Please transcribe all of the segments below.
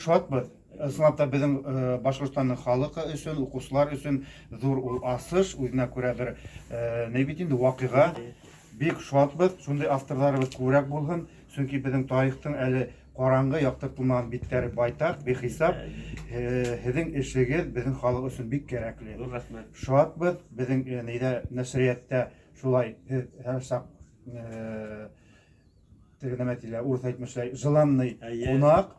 Шатбыз. Ысынлапта безнең Башкортстанның халкы өчен, укучылар өчен зур ул асыш, үзенә күрә бер ни бит инде вакыйга. Бик шатбыз, шундый авторларыбыз күбрәк булсын, чөнки безнең тарихтың әле караңгы яктыртылмаган битләре байтак, бихисап. Һезнең эшегез безнең халык өчен бик кирәкле. Шатбыз, безнең нидә нәшриятта шулай һәр сак тегенемәтилә урыс әйтмешләй желанный кунак.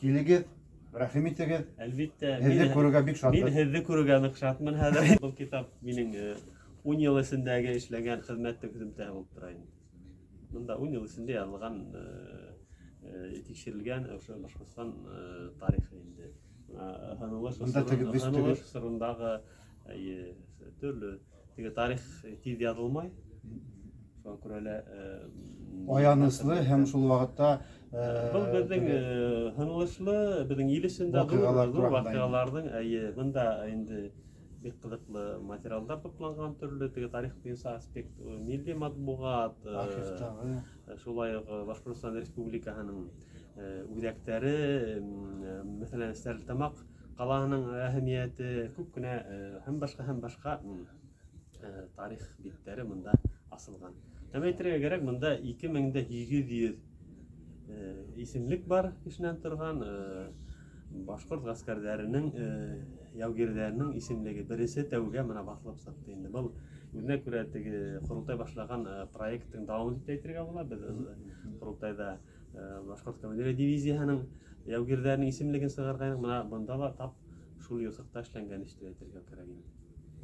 Килегез, рәхим итегез. Әлбәттә, Һезне күрергә бик шатбыз. Мин һезне күрергә нык шатмын. Бу китап минем 10 ел эсендәге эшләгән хезмәт һөземтәһе булып тора инде. Монда 10 ел эсендә язылган, тикшерелгән ошо Башкортстан тарихы инде. Ханылыш сырындагы төрле тарих тиз язылмай. Шуңа күрә лә Аяныслы һәм шул вакытта Бұл біздің ханылышлы, біздің ел ішінде зур вакыйгалардың мында енді бик кызыклы материалдар топланган төрле тарих буенча аспект, милли матбугат, шулай ук Башкортстан Республикасының үзәкләре, мәсәлән, Стәрлетамак каланың әһәмияте, күп кенә һәм башка тарих битләре монда асылган. Әйтергә кирәк, монда 2800 исемлек бар кешенән торган башкорт гаскәрләренең, яугирләренең исемлеге беренче тәүгә менә басылып сыкты инде. Бу үзенә күрә теге курултай башлаган проекттың дәвам итеп әйтергә була. Без курултайда башкорт командир дивизиясының яугирләренең исемлеген сыгарган, менә монда да тап шул юсыкта эшләнгән дип әйтергә кирәк инде.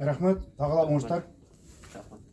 Рәхмәт, тагыла уңышлар. Рәхмәт.